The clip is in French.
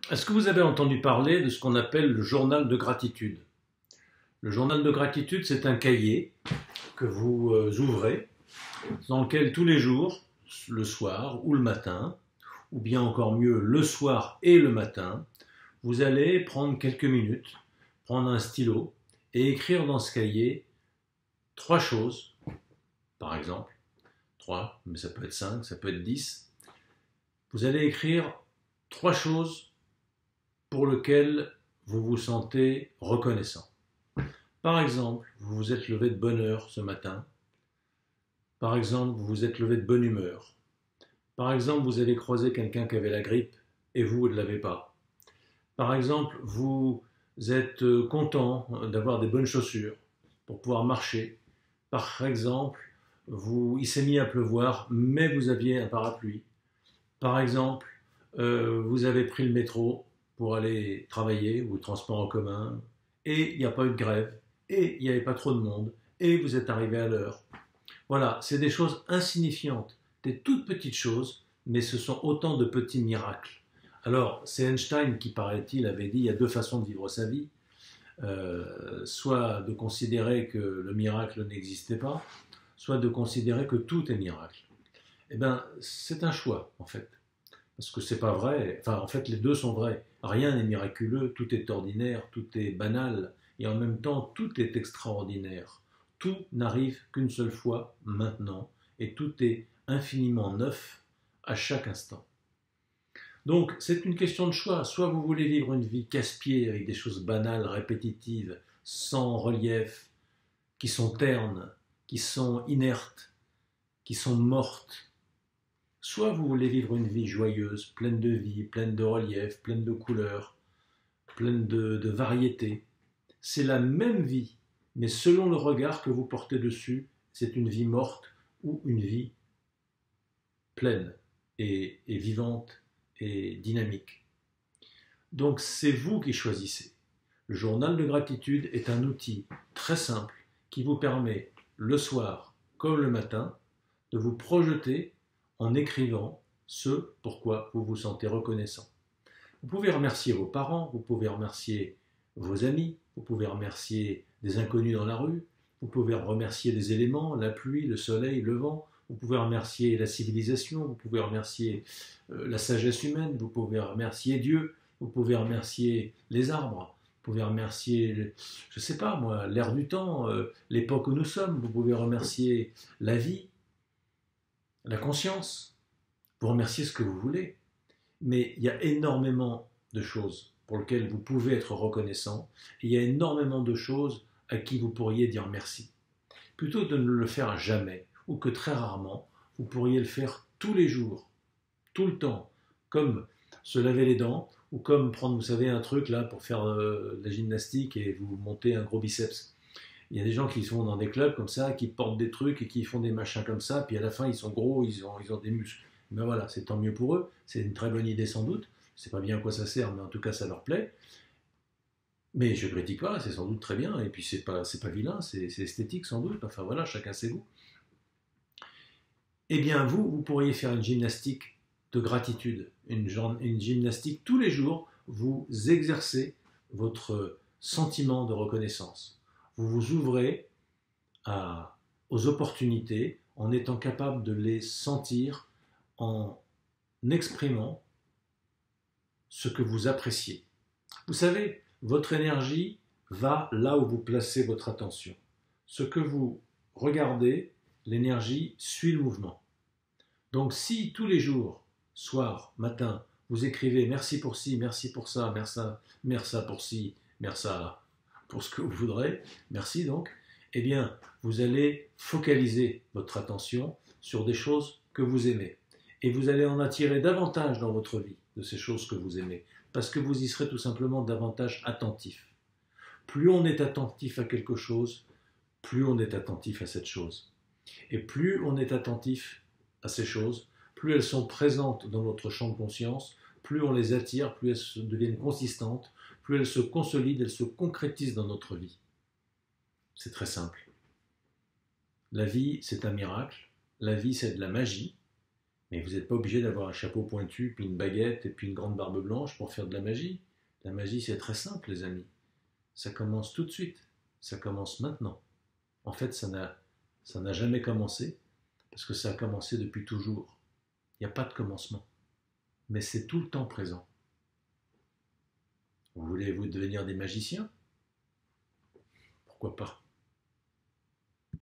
Est-ce que vous avez entendu parler de ce qu'on appelle le journal de gratitude? Le journal de gratitude, c'est un cahier que vous ouvrez, dans lequel tous les jours, le soir ou le matin, ou bien encore mieux le soir et le matin, vous allez prendre quelques minutes, prendre un stylo et écrire dans ce cahier trois choses, par exemple, trois, mais ça peut être cinq, ça peut être 10. Vous allez écrire trois choses pour lesquelles vous vous sentez reconnaissant. Par exemple, vous vous êtes levé de bonne heure ce matin. Par exemple, vous vous êtes levé de bonne humeur. Par exemple, vous avez croisé quelqu'un qui avait la grippe et vous ne l'avez pas. Par exemple, vous êtes content d'avoir des bonnes chaussures pour pouvoir marcher. Par exemple, il s'est mis à pleuvoir, mais vous aviez un parapluie. Par exemple, vous avez pris le métro pour aller travailler ou le transport en commun et il n'y a pas eu de grève et il n'y avait pas trop de monde et vous êtes arrivé à l'heure. Voilà, c'est des choses insignifiantes, des toutes petites choses, mais ce sont autant de petits miracles. Alors, c'est Einstein qui, paraît-il, avait dit il y a deux façons de vivre sa vie. Soit de considérer que le miracle n'existait pas, soit de considérer que tout est miracle. Eh bien, c'est un choix, en fait. Parce que c'est pas vrai. Enfin, en fait, les deux sont vrais. Rien n'est miraculeux, tout est ordinaire, tout est banal, et en même temps, tout est extraordinaire. Tout n'arrive qu'une seule fois, maintenant, et tout est infiniment neuf à chaque instant. Donc, c'est une question de choix. Soit vous voulez vivre une vie casse-pied avec des choses banales, répétitives, sans relief, qui sont ternes, qui sont inertes, qui sont mortes. Soit vous voulez vivre une vie joyeuse, pleine de vie, pleine de relief, pleine de couleurs, pleine de variété. C'est la même vie, mais selon le regard que vous portez dessus, c'est une vie morte ou une vie pleine et vivante et dynamique. Donc c'est vous qui choisissez. Le journal de gratitude est un outil très simple qui vous permet, le soir comme le matin, de vous projeter en écrivant ce pourquoi vous vous sentez reconnaissant. Vous pouvez remercier vos parents, vous pouvez remercier vos amis, vous pouvez remercier des inconnus dans la rue, vous pouvez remercier les éléments, la pluie, le soleil, le vent, vous pouvez remercier la civilisation, vous pouvez remercier la sagesse humaine, vous pouvez remercier Dieu, vous pouvez remercier les arbres, vous pouvez remercier, je ne sais pas moi, l'air du temps, l'époque où nous sommes, vous pouvez remercier la vie, la conscience, vous remerciez ce que vous voulez. Mais il y a énormément de choses pour lesquelles vous pouvez être reconnaissant, et il y a énormément de choses à qui vous pourriez dire merci. Plutôt de ne le faire jamais, ou que très rarement, vous pourriez le faire tous les jours, tout le temps, comme se laver les dents, ou comme prendre, vous savez, un truc là pour faire de la gymnastique et vous monter un gros biceps. Il y a des gens qui sont dans des clubs comme ça, qui portent des trucs et qui font des machins comme ça, puis à la fin ils sont gros, ils ont des muscles. Mais voilà, c'est tant mieux pour eux, c'est une très bonne idée sans doute, je ne sais pas bien à quoi ça sert, mais en tout cas ça leur plaît. Mais je ne critique pas, c'est sans doute très bien, et puis c'est pas vilain, c'est esthétique sans doute, enfin voilà, chacun ses goûts. Eh bien vous pourriez faire une gymnastique de gratitude, une gymnastique tous les jours, vous exercez votre sentiment de reconnaissance. Vous vous ouvrez aux opportunités en étant capable de les sentir, en exprimant ce que vous appréciez. Vous savez, votre énergie va là où vous placez votre attention. Ce que vous regardez, l'énergie suit le mouvement. Donc si tous les jours, soir, matin, vous écrivez merci pour ci, merci pour ça, merci pour ci, merci pour ce que vous voudrez, merci donc, eh bien vous allez focaliser votre attention sur des choses que vous aimez. Et vous allez en attirer davantage dans votre vie de ces choses que vous aimez, parce que vous y serez tout simplement davantage attentif. Plus on est attentif à quelque chose, plus on est attentif à cette chose. Et plus on est attentif à ces choses, plus elles sont présentes dans notre champ de conscience, plus on les attire, plus elles deviennent consistantes, plus elles se consolident, elles se concrétisent dans notre vie. C'est très simple. La vie, c'est un miracle. La vie, c'est de la magie. Mais vous n'êtes pas obligé d'avoir un chapeau pointu, puis une baguette, et puis une grande barbe blanche pour faire de la magie. La magie, c'est très simple, les amis. Ça commence tout de suite. Ça commence maintenant. En fait, ça n'a jamais commencé, parce que ça a commencé depuis toujours. Il n'y a pas de commencement. Mais c'est tout le temps présent. Vous voulez-vous devenir des magiciens? Pourquoi pas?